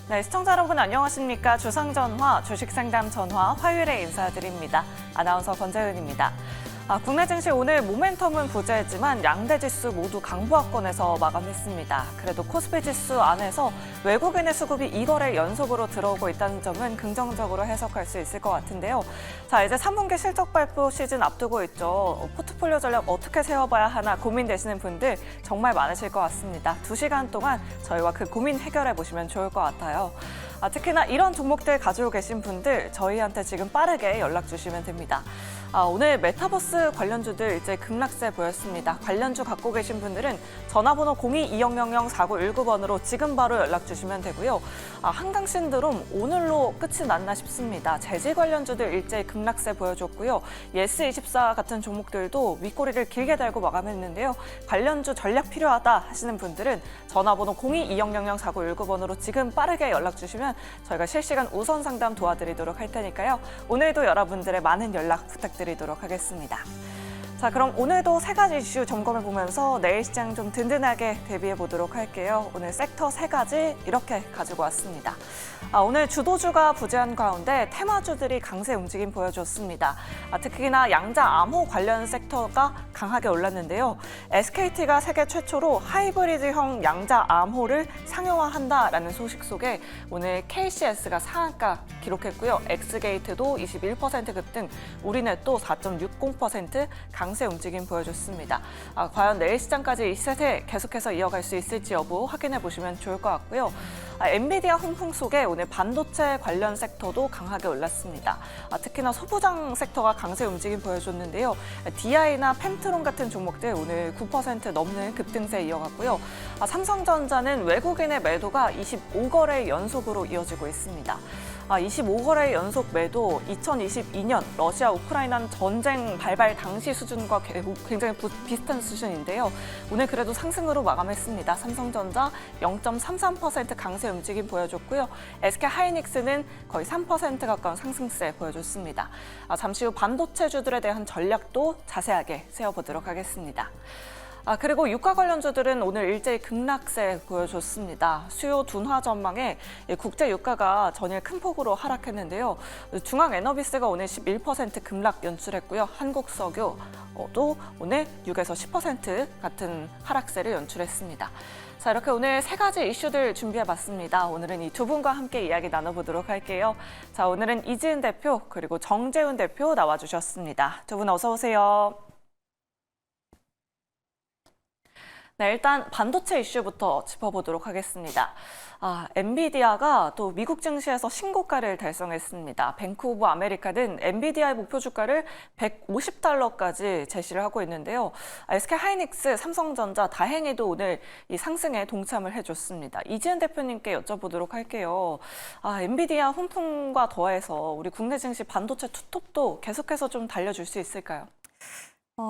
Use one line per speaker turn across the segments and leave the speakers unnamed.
네, 시청자 여러분 안녕하십니까. 주상전화, 주식상담 전화 화요일에 인사드립니다. 아나운서 권재은입니다. 국내 증시 오늘 모멘텀은 부재했지만 양대 지수 모두 강보합권에서 마감했습니다. 그래도 코스피 지수 안에서 외국인의 수급이 2거래 연속으로 들어오고 있다는 점은 긍정적으로 해석할 수 있을 것 같은데요. 자, 이제 3분기 실적 발표 시즌 앞두고 있죠. 포트폴리오 전략 어떻게 세워봐야 하나 고민되시는 분들 정말 많으실 것 같습니다. 2시간 동안 저희와 그 고민 해결해 보시면 좋을 것 같아요. 특히나 이런 종목들 가지고 계신 분들 저희한테 지금 빠르게 연락 주시면 됩니다. 오늘 메타버스 관련주들 이제 급락세 보였습니다. 관련주 갖고 계신 분들은 전화번호 02-2000-4919번으로 지금 바로 연락 주시면 되고요. 한강 신드롬 오늘로 끝이 났나 싶습니다. 재질 관련주들 일제히 급락세 보여줬고요. 예스24 같은 종목들도 윗꼬리를 길게 달고 마감했는데요. 관련주 전략 필요하다 하시는 분들은 전화번호 02-2000-4919번으로 지금 빠르게 연락 주시면 저희가 실시간 우선 상담 도와드리도록 할 테니까요. 오늘도 여러분들의 많은 연락 부탁드리도록 하겠습니다. 자, 그럼 오늘도 3가지 이슈 점검해 보면서 내일 시장 좀 든든하게 대비해 보도록 할게요. 오늘 섹터 3가지 이렇게 가지고 왔습니다. 오늘 주도주가 부재한 가운데 테마주들이 강세 움직임 보여줬습니다. 특히나 양자 암호 관련 섹터가 강하게 올랐는데요. SKT가 세계 최초로 하이브리드형 양자 암호를 상용화한다라는 소식 속에 오늘 KCS가 상한가 기록했고요. 엑스게이트도 21% 급등, 우리넷도 4.60% 강세 움직임 보여줬습니다. 과연 내일 시장까지 이 셋에 계속해서 이어갈 수 있을지 여부 확인해 보시면 좋을 것 같고요. 엔비디아 훈풍 속에 오늘 반도체 관련 섹터도 강하게 올랐습니다. 특히나 소부장 섹터가 강세 움직임 보여줬는데요. DI나 펜트론 같은 종목들 오늘 9% 넘는 급등세 이어갔고요. 삼성전자는 외국인의 매도가 25거래 연속으로 이어지고 있습니다. 25거래 연속 매도 2022년 러시아 우크라이나 전쟁 발발 당시 수준과 굉장히 비슷한 수준인데요. 오늘 그래도 상승으로 마감했습니다. 삼성전자 0.33% 강세 움직임 보여줬고요. SK하이닉스는 거의 3% 가까운 상승세 보여줬습니다. 잠시 후 반도체주들에 대한 전략도 자세하게 세워보도록 하겠습니다. 그리고 유가 관련주들은 오늘 일제히 급락세 보여줬습니다. 수요 둔화 전망에 국제 유가가 전일 큰 폭으로 하락했는데요. 중앙에너비스가 오늘 11% 급락 연출했고요. 한국석유도 오늘 6에서 10% 같은 하락세를 연출했습니다. 자, 이렇게 오늘 3가지 이슈들 준비해봤습니다. 오늘은 이 두 분과 함께 이야기 나눠보도록 할게요. 자, 오늘은 이지은 대표 그리고 정재훈 대표 나와주셨습니다. 두 분 어서 오세요. 네, 일단 반도체 이슈부터 짚어보도록 하겠습니다. 엔비디아가 또 미국 증시에서 신고가를 달성했습니다. 뱅크 오브 아메리카는 엔비디아의 목표 주가를 $150까지 제시를 하고 있는데요. SK하이닉스, 삼성전자 다행히도 오늘 이 상승에 동참을 해줬습니다. 이지은 대표님께 여쭤보도록 할게요. 엔비디아 훈풍과 더해서 우리 국내 증시 반도체 투톱도 계속해서 좀 달려줄 수 있을까요?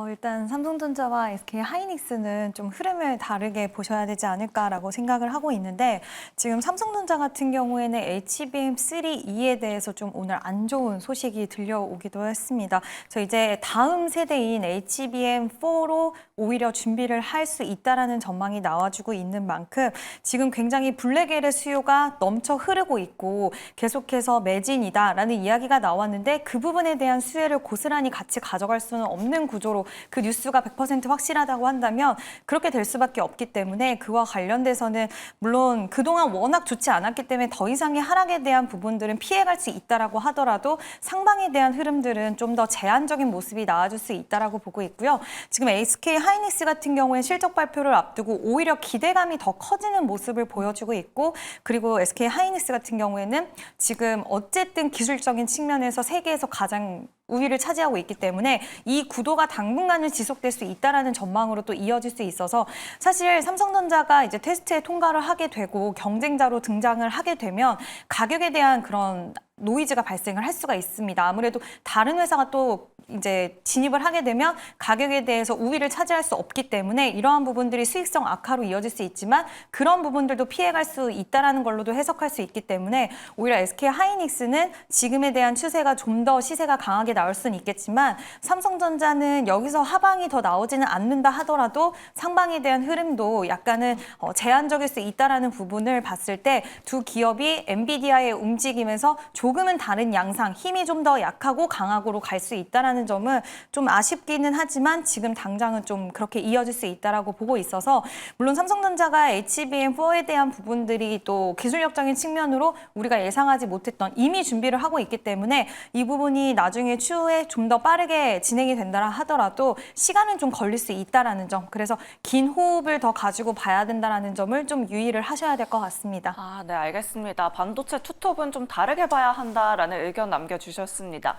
일단 삼성전자와 SK하이닉스는 좀 흐름을 다르게 보셔야 되지 않을까라고 생각을 하고 있는데 지금 삼성전자 같은 경우에는 HBM3E에 대해서 좀 오늘 안 좋은 소식이 들려오기도 했습니다. 그래서 이제 다음 세대인 HBM4로 오히려 준비를 할 수 있다라는 전망이 나와주고 있는 만큼 지금 굉장히 블랙엘의 수요가 넘쳐 흐르고 있고 계속해서 매진이다라는 이야기가 나왔는데 그 부분에 대한 수혜를 고스란히 같이 가져갈 수는 없는 구조로 그 뉴스가 100% 확실하다고 한다면 그렇게 될 수밖에 없기 때문에 그와 관련돼서는 물론 그동안 워낙 좋지 않았기 때문에 더 이상의 하락에 대한 부분들은 피해갈 수 있다라고 하더라도 상방에 대한 흐름들은 좀 더 제한적인 모습이 나와줄 수 있다라고 보고 있고요. 지금 SK하이닉스 같은 경우에 실적 발표를 앞두고 오히려 기대감이 더 커지는 모습을 보여주고 있고 그리고 SK하이닉스 같은 경우에는 지금 어쨌든 기술적인 측면에서 세계에서 가장 우위를 차지하고 있기 때문에 이 구도가 당분간은 지속될 수 있다라는 전망으로 또 이어질 수 있어서 사실 삼성전자가 이제 테스트에 통과를 하게 되고 경쟁자로 등장을 하게 되면 가격에 대한 그런 노이즈가 발생을 할 수가 있습니다. 아무래도 다른 회사가 또 이제 진입을 하게 되면 가격에 대해서 우위를 차지할 수 없기 때문에 이러한 부분들이 수익성 악화로 이어질 수 있지만 그런 부분들도 피해갈 수 있다라는 걸로도 해석할 수 있기 때문에 오히려 SK 하이닉스는 지금에 대한 추세가 좀 더 시세가 강하게 나올 수는 있겠지만 삼성전자는 여기서 하방이 더 나오지는 않는다 하더라도 상방에 대한 흐름도 약간은 제한적일 수 있다라는 부분을 봤을 때 두 기업이 엔비디아의 움직임에서 조금은 다른 양상, 힘이 좀 더 약하고 강하고로 갈 수 있다라는 점은 좀 아쉽기는 하지만 지금 당장은 좀 그렇게 이어질 수 있다라고 보고 있어서 물론 삼성전자가 HBM4에 대한 부분들이 또 기술력적인 측면으로 우리가 예상하지 못했던 이미 준비를 하고 있기 때문에 이 부분이 나중에 추후에 좀 더 빠르게 진행이 된다 하더라도 시간은 좀 걸릴 수 있다라는 점. 그래서 긴 호흡을 더 가지고 봐야 된다라는 점을 좀 유의를 하셔야 될 것 같습니다.
네, 알겠습니다. 반도체 투톱은 좀 다르게 봐야 한다라는 의견 남겨주셨습니다.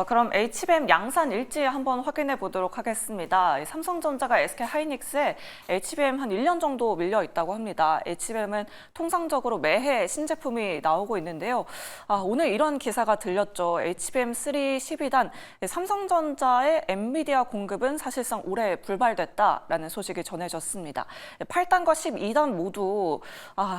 그럼 HBM 양산 일지 한번 확인해 보도록 하겠습니다. 삼성전자가 SK 하이닉스에 HBM 한 1년 정도 밀려 있다고 합니다. HBM은 통상적으로 매해 신제품이 나오고 있는데요. 오늘 이런 기사가 들렸죠. HBM3 12단 삼성전자의 엔비디아 공급은 사실상 올해 불발됐다라는 소식이 전해졌습니다. 8단과 12단 모두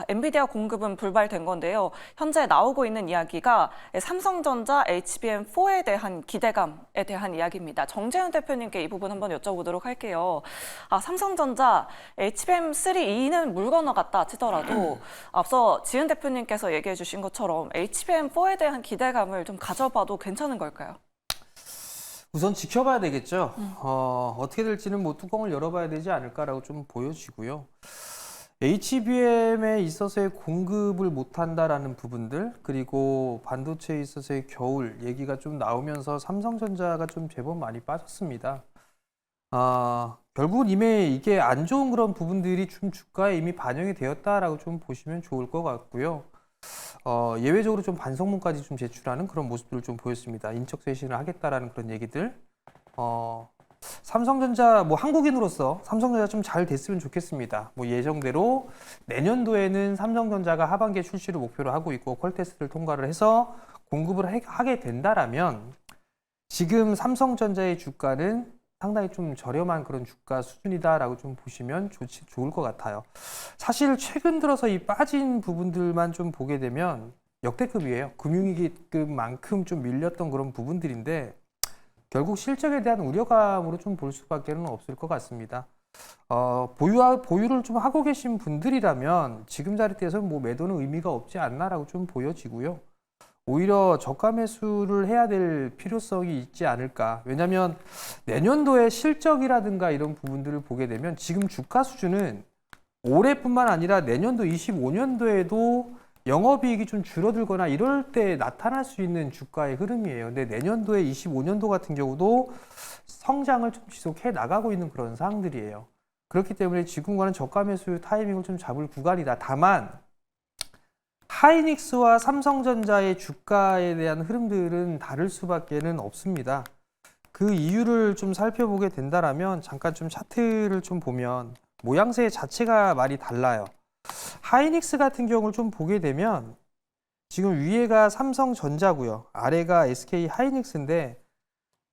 엔비디아 공급은 불발된 건데요. 현재 나오고 있는 이야기가 삼성전자 HBM4에 대한 기대감에 대한 이야기입니다. 정재훈 대표님께 이 부분 한번 여쭤보도록 할게요. 삼성전자 HBM3E는 물 건너갔다 치더라도 앞서 지은 대표님께서 얘기해 주신 것처럼 HBM4에 대한 기대감을 좀 가져봐도 괜찮은 걸까요?
우선 지켜봐야 되겠죠. 어떻게 될지는 뭐 뚜껑을 열어봐야 되지 않을까라고 좀 보여지고요. HBM에 있어서의 공급을 못한다라는 부분들, 그리고 반도체에 있어서의 겨울 얘기가 좀 나오면서 삼성전자가 좀 제법 많이 빠졌습니다. 결국은 이미 이게 안 좋은 그런 부분들이 좀 주가에 이미 반영이 되었다라고 좀 보시면 좋을 것 같고요. 예외적으로 좀 반성문까지 좀 제출하는 그런 모습들을 좀 보였습니다. 인적 쇄신을 하겠다라는 그런 얘기들. 삼성전자 한국인으로서 삼성전자 좀 잘 됐으면 좋겠습니다. 예정대로 내년도에는 삼성전자가 하반기에 출시를 목표로 하고 있고 퀄테스트를 통과를 해서 공급을 하게 된다라면 지금 삼성전자의 주가는 상당히 좀 저렴한 그런 주가 수준이다라고 좀 보시면 좋을 것 같아요. 사실 최근 들어서 이 빠진 부분들만 좀 보게 되면 역대급이에요. 금융위기급만큼 좀 밀렸던 그런 부분들인데 결국 실적에 대한 우려감으로 좀 볼 수밖에 없을 것 같습니다. 보유를 좀 하고 계신 분들이라면 지금 자리대에서 매도는 의미가 없지 않나라고 좀 보여지고요. 오히려 저가 매수를 해야 될 필요성이 있지 않을까. 왜냐하면 내년도의 실적이라든가 이런 부분들을 보게 되면 지금 주가 수준은 올해뿐만 아니라 내년도 25년도에도 영업이익이 좀 줄어들거나 이럴 때 나타날 수 있는 주가의 흐름이에요. 근데 내년도에 25년도 같은 경우도 성장을 좀 지속해 나가고 있는 그런 상황들이에요. 그렇기 때문에 지금과는 저가 매수 타이밍을 좀 잡을 구간이다. 다만 하이닉스와 삼성전자의 주가에 대한 흐름들은 다를 수밖에는 없습니다. 그 이유를 좀 살펴보게 된다면 잠깐 좀 차트를 좀 보면 모양새 자체가 많이 달라요. 하이닉스 같은 경우를 좀 보게 되면 지금 위에가 삼성전자고요. 아래가 SK 하이닉스인데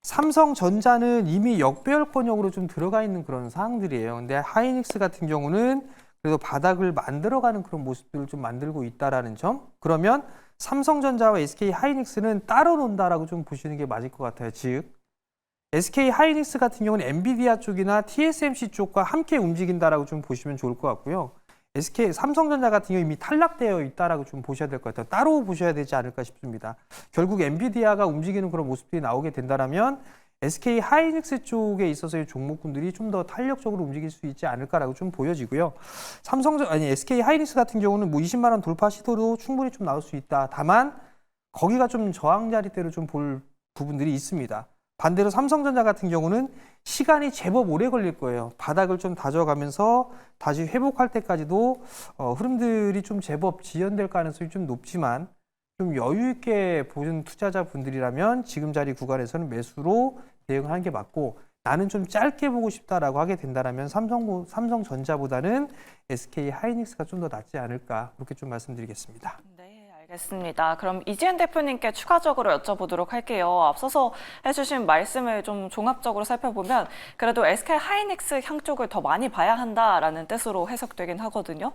삼성전자는 이미 역배열권역으로 좀 들어가 있는 그런 상황들이에요. 근데 하이닉스 같은 경우는 그래도 바닥을 만들어가는 그런 모습들을 좀 만들고 있다라는 점. 그러면 삼성전자와 SK 하이닉스는 따로 논다라고 좀 보시는 게 맞을 것 같아요. 즉 SK 하이닉스 같은 경우는 엔비디아 쪽이나 TSMC 쪽과 함께 움직인다라고 좀 보시면 좋을 것 같고요. 삼성전자 같은 경우 이미 탈락되어 있다라고 좀 보셔야 될 것 같아요. 따로 보셔야 되지 않을까 싶습니다. 결국 엔비디아가 움직이는 그런 모습들이 나오게 된다라면 SK 하이닉스 쪽에 있어서의 종목군들이 좀 더 탄력적으로 움직일 수 있지 않을까라고 좀 보여지고요. SK 하이닉스 같은 경우는 20만 원 돌파 시도도 충분히 좀 나올 수 있다. 다만 거기가 좀 저항 자리대로 좀 볼 부분들이 있습니다. 반대로 삼성전자 같은 경우는 시간이 제법 오래 걸릴 거예요. 바닥을 좀 다져가면서 다시 회복할 때까지도 흐름들이 좀 제법 지연될 가능성이 좀 높지만 좀 여유 있게 보는 투자자분들이라면 지금 자리 구간에서는 매수로 대응을 하는 게 맞고 나는 좀 짧게 보고 싶다라고 하게 된다면 삼성전자보다는 SK 하이닉스가 좀 더 낫지 않을까 그렇게 좀 말씀드리겠습니다.
네, 알겠습니다. 그럼 이지은 대표님께 추가적으로 여쭤보도록 할게요. 앞서서 해주신 말씀을 좀 종합적으로 살펴보면 그래도 SK 하이닉스 향 쪽을 더 많이 봐야 한다라는 뜻으로 해석되긴 하거든요.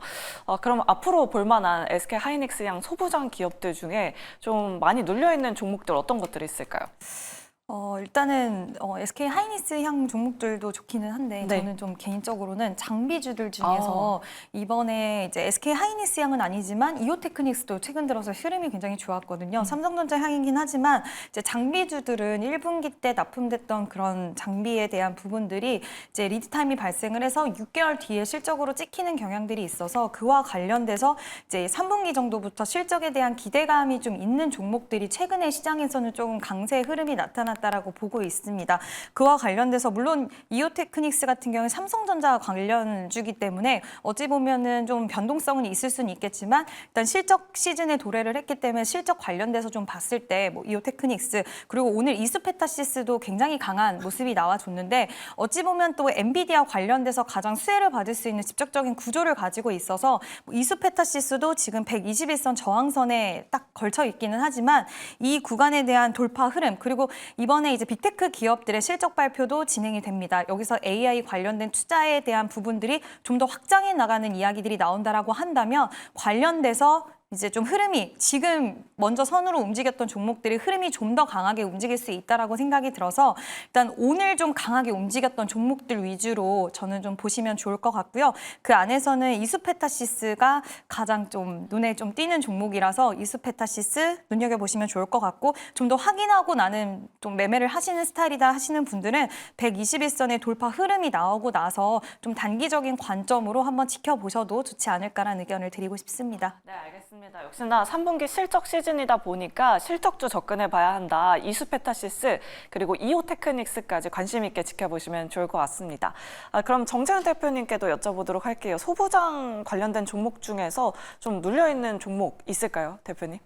그럼 앞으로 볼 만한 SK 하이닉스 향 소부장 기업들 중에 좀 많이 눌려있는 종목들 어떤 것들이 있을까요?
일단은 SK 하이닉스 향 종목들도 좋기는 한데
네.
저는 좀 개인적으로는 장비주들 중에서 이번에 이제 SK 하이닉스 향은 아니지만 이오테크닉스도 최근 들어서 흐름이 굉장히 좋았거든요. 삼성전자 향이긴 하지만 이제 장비주들은 1분기 때 납품됐던 그런 장비에 대한 부분들이 이제 리드 타임이 발생을 해서 6개월 뒤에 실적으로 찍히는 경향들이 있어서 그와 관련돼서 이제 3분기 정도부터 실적에 대한 기대감이 좀 있는 종목들이 최근에 시장에서는 조금 강세 흐름이 나타났다라고 보고 있습니다. 그와 관련돼서 물론 이오테크닉스 같은 경우는 삼성전자 관련주기 때문에 어찌 보면은 좀 변동성은 있을 수는 있겠지만 일단 실적 시즌에 도래를 했기 때문에 실적 관련돼서 좀 봤을 때 뭐 이오테크닉스 그리고 오늘 이수페타시스도 굉장히 강한 모습이 나와줬는데 어찌 보면 또 엔비디아 관련돼서 가장 수혜를 받을 수 있는 직접적인 구조를 가지고 있어서 이수페타시스도 지금 121선 저항선에 딱 걸쳐 있기는 하지만 이 구간에 대한 돌파 흐름 그리고 이번에 이제 빅테크 기업들의 실적 발표도 진행이 됩니다. 여기서 AI 관련된 투자에 대한 부분들이 좀 더 확장해 나가는 이야기들이 나온다라고 한다면 관련돼서 이제 좀 흐름이 지금 먼저 선으로 움직였던 종목들이 흐름이 좀 더 강하게 움직일 수 있다라고 생각이 들어서 일단 오늘 좀 강하게 움직였던 종목들 위주로 저는 좀 보시면 좋을 것 같고요. 그 안에서는 이수페타시스가 가장 좀 눈에 좀 띄는 종목이라서 이수페타시스 눈여겨보시면 좋을 것 같고 좀 더 확인하고 나는 좀 매매를 하시는 스타일이다 하시는 분들은 121선의 돌파 흐름이 나오고 나서 좀 단기적인 관점으로 한번 지켜보셔도 좋지 않을까라는 의견을 드리고 싶습니다.
네, 알겠습니다. 역시나 3분기 실적 시즌이다 보니까 실적주 접근해 봐야 한다. 이수페타시스 그리고 이오테크닉스까지 관심 있게 지켜보시면 좋을 것 같습니다. 그럼 정재훈 대표님께도 여쭤보도록 할게요. 소부장 관련된 종목 중에서 좀 눌려있는 종목 있을까요, 대표님?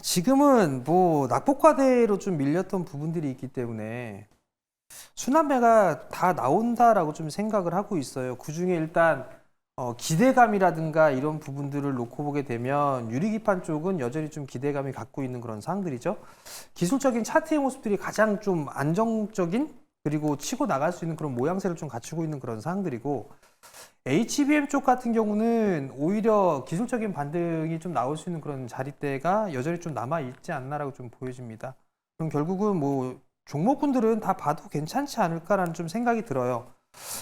지금은 뭐 낙폭과대로 좀 밀렸던 부분들이 있기 때문에 순환매가 다 나온다라고 좀 생각을 하고 있어요. 그중에 일단 기대감이라든가 이런 부분들을 놓고 보게 되면 유리기판 쪽은 여전히 좀 기대감이 갖고 있는 그런 사항들이죠. 기술적인 차트의 모습들이 가장 좀 안정적인 그리고 치고 나갈 수 있는 그런 모양새를 좀 갖추고 있는 그런 사항들이고 HBM 쪽 같은 경우는 오히려 기술적인 반등이 좀 나올 수 있는 그런 자리대가 여전히 좀 남아있지 않나라고 좀 보여집니다. 그럼 결국은 뭐 종목군들은 다 봐도 괜찮지 않을까라는 좀 생각이 들어요.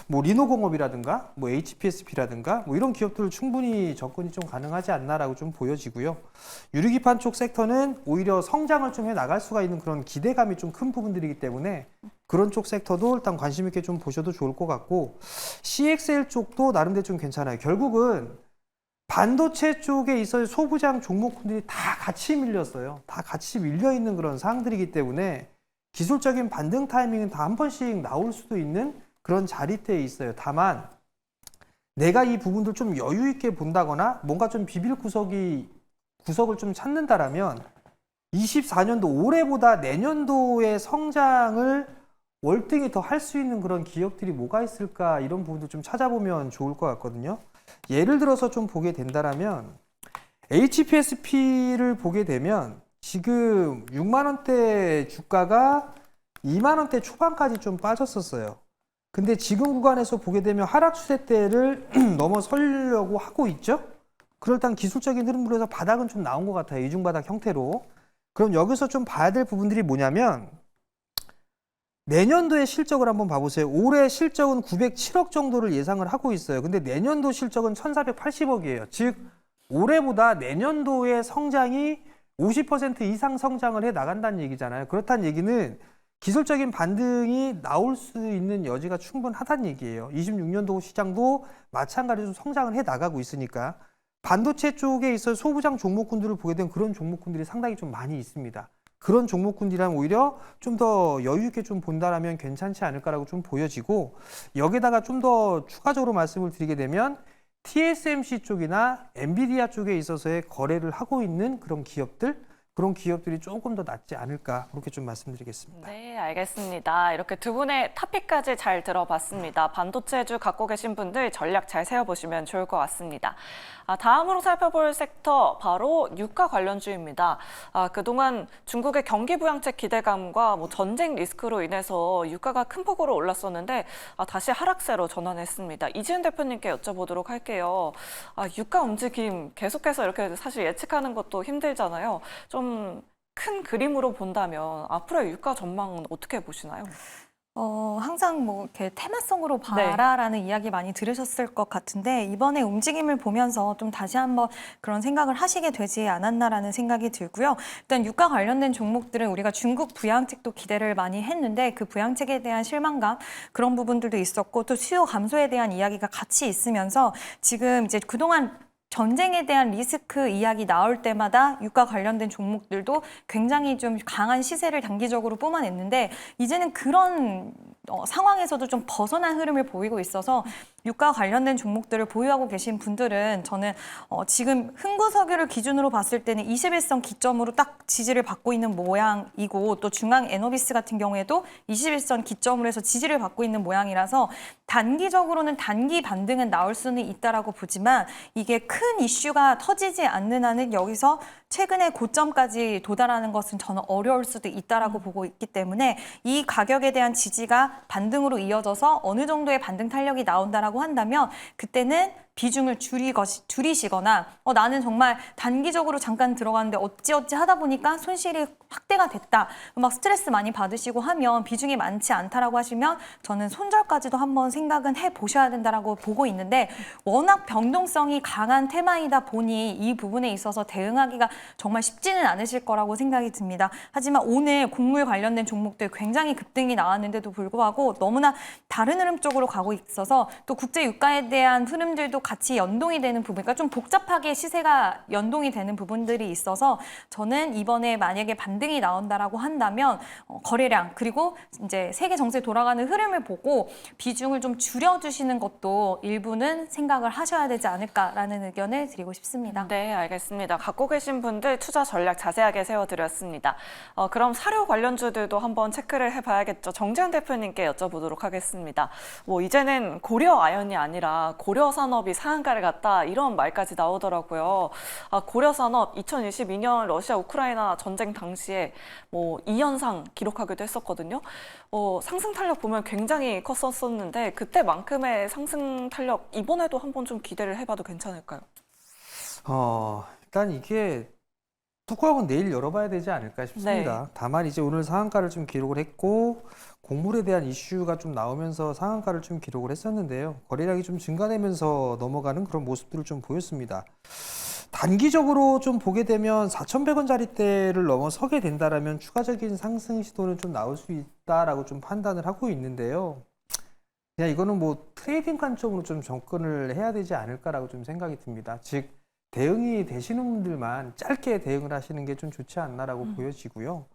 뭐 리노공업이라든가 뭐 HPSP라든가 뭐 이런 기업들 충분히 접근이 좀 가능하지 않나라고 좀 보여지고요. 유리기판 쪽 섹터는 오히려 성장을 좀 해 나갈 수가 있는 그런 기대감이 좀 큰 부분들이기 때문에 그런 쪽 섹터도 일단 관심 있게 좀 보셔도 좋을 것 같고 CXL 쪽도 나름대로 좀 괜찮아요. 결국은 반도체 쪽에 있어서 소부장 종목군들이 다 같이 밀렸어요. 다 같이 밀려 있는 그런 상황들이기 때문에 기술적인 반등 타이밍은 다 한 번씩 나올 수도 있는 그런 자리대에 있어요. 다만 내가 이 부분들 좀 여유 있게 본다거나 뭔가 좀 비빌 구석을 좀 찾는다라면 24년도 올해보다 내년도의 성장을 월등히 더 할 수 있는 그런 기업들이 뭐가 있을까 이런 부분도 좀 찾아보면 좋을 것 같거든요. 예를 들어서 좀 보게 된다라면 HPSP를 보게 되면 지금 6만 원대 주가가 2만 원대 초반까지 좀 빠졌었어요. 근데 지금 구간에서 보게 되면 하락 추세대를 넘어서려고 하고 있죠. 그럴단 기술적인 흐름으로 해서 바닥은 좀 나온 것 같아요. 이중바닥 형태로. 그럼 여기서 좀 봐야 될 부분들이 뭐냐면 내년도의 실적을 한번 봐보세요. 올해 실적은 907억 정도를 예상을 하고 있어요. 근데 내년도 실적은 1480억이에요. 즉 올해보다 내년도의 성장이 50% 이상 성장을 해 나간다는 얘기잖아요. 그렇다는 얘기는 기술적인 반등이 나올 수 있는 여지가 충분하다는 얘기예요. 26년도 시장도 마찬가지로 성장을 해 나가고 있으니까 반도체 쪽에 있어 소부장 종목군들을 보게 되면 그런 종목군들이 상당히 좀 많이 있습니다. 그런 종목군들이라면 오히려 좀 더 여유 있게 좀 본다라면 괜찮지 않을까라고 좀 보여지고 여기다가 좀 더 추가적으로 말씀을 드리게 되면 TSMC 쪽이나 엔비디아 쪽에 있어서의 거래를 하고 있는 그런 기업들 그런 기업들이 조금 더 낫지 않을까 그렇게 좀 말씀드리겠습니다.
네, 알겠습니다. 이렇게 두 분의 토픽까지 잘 들어봤습니다. 반도체주 갖고 계신 분들 전략 잘 세워보시면 좋을 것 같습니다. 다음으로 살펴볼 섹터 바로 유가 관련주입니다. 그동안 중국의 경기 부양책 기대감과 전쟁 리스크로 인해서 유가가 큰 폭으로 올랐었는데 다시 하락세로 전환했습니다. 이지은 대표님께 여쭤보도록 할게요. 유가 움직임 계속해서 이렇게 사실 예측하는 것도 힘들잖아요. 좀 큰 그림으로 본다면 앞으로의 유가 전망은 어떻게 보시나요?
항상 뭐 이렇게 테마성으로 봐라라는 이야기 많이 들으셨을 것 같은데 이번에 움직임을 보면서 좀 다시 한번 그런 생각을 하시게 되지 않았나라는 생각이 들고요. 일단 유가 관련된 종목들은 우리가 중국 부양책도 기대를 많이 했는데 그 부양책에 대한 실망감 그런 부분들도 있었고 또 수요 감소에 대한 이야기가 같이 있으면서 지금 이제 그동안 전쟁에 대한 리스크 이야기 나올 때마다 유가 관련된 종목들도 굉장히 좀 강한 시세를 단기적으로 뿜어냈는데 이제는 그런 상황에서도 좀 벗어난 흐름을 보이고 있어서 유가 관련된 종목들을 보유하고 계신 분들은 저는 지금 흥구석유를 기준으로 봤을 때는 21선 기점으로 딱 지지를 받고 있는 모양이고 또 중앙 에너비스 같은 경우에도 21선 기점으로 해서 지지를 받고 있는 모양이라서 단기적으로는 단기 반등은 나올 수는 있다라고 보지만 이게 큰 이슈가 터지지 않는 한은 여기서 최근에 고점까지 도달하는 것은 저는 어려울 수도 있다라고 보고 있기 때문에 이 가격에 대한 지지가 반등으로 이어져서 어느 정도의 반등 탄력이 나온다라고 한다면 그때는 비중을 줄이시거나 나는 정말 단기적으로 잠깐 들어갔는데 어찌어찌 하다 보니까 손실이 확대가 됐다. 막 스트레스 많이 받으시고 하면 비중이 많지 않다라고 하시면 저는 손절까지도 한번 생각은 해보셔야 된다라고 보고 있는데 워낙 변동성이 강한 테마이다 보니 이 부분에 있어서 대응하기가 정말 쉽지는 않으실 거라고 생각이 듭니다. 하지만 오늘 곡물 관련된 종목들 굉장히 급등이 나왔는데도 불구하고 너무나 다른 흐름 쪽으로 가고 있어서 또 국제 유가에 대한 흐름들도 같이 연동이 되는 부분, 그러니까 좀 복잡하게 시세가 연동이 되는 부분들이 있어서 저는 이번에 만약에 반등이 나온다라고 한다면 거래량 그리고 이제 세계 정세 돌아가는 흐름을 보고 비중을 좀 줄여주시는 것도 일부는 생각을 하셔야 되지 않을까라는 의견을 드리고 싶습니다.
네, 알겠습니다. 갖고 계신 분들 투자 전략 자세하게 세워드렸습니다. 그럼 사료 관련주들도 한번 체크를 해봐야겠죠. 정재현 대표님께 여쭤보도록 하겠습니다. 이제는 고려 아연이 아니라 고려 산업이 상한가를 갔다 이런 말까지 나오더라고요. 고려 산업 2022년 러시아 우크라이나 전쟁 당시에 2연상 기록하기도 했었거든요. 상승 탄력 보면 굉장히 컸었는데 그때만큼의 상승 탄력 이번에도 한번 좀 기대를 해봐도 괜찮을까요?
일단 이게 뚜껑은 내일 열어봐야 되지 않을까 싶습니다.
네.
다만 이제 오늘 상한가를 좀 기록을 했고 곡물에 대한 이슈가 좀 나오면서 상한가를 좀 기록을 했었는데요. 거래량이 좀 증가되면서 넘어가는 그런 모습들을 좀 보였습니다. 단기적으로 좀 보게 되면 4,100원짜리대를 넘어서게 된다라면 추가적인 상승 시도는 좀 나올 수 있다라고 좀 판단을 하고 있는데요. 그냥 이거는 트레이딩 관점으로 좀 접근을 해야 되지 않을까라고 좀 생각이 듭니다. 즉 대응이 되시는 분들만 짧게 대응을 하시는 게 좀 좋지 않나라고 보여지고요.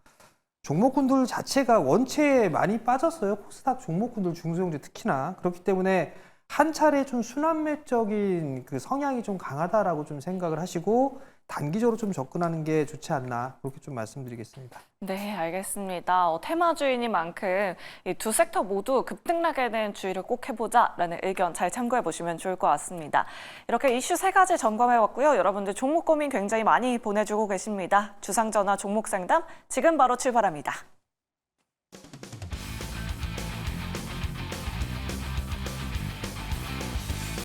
종목군들 자체가 원체에 많이 빠졌어요. 코스닥 종목군들 중소형주 특히나. 그렇기 때문에 한 차례 좀 순환매적인 그 성향이 좀 강하다라고 좀 생각을 하시고 단기적으로 좀 접근하는 게 좋지 않나 그렇게 좀 말씀드리겠습니다.
네, 알겠습니다. 테마주이니만큼 이 두 섹터 모두 급등락에 대한 주의를 꼭 해보자라는 의견 잘 참고해 보시면 좋을 것 같습니다. 이렇게 이슈 3가지 점검해봤고요. 여러분들 종목 고민 굉장히 많이 보내주고 계십니다. 주상전화 종목 상담 지금 바로 출발합니다.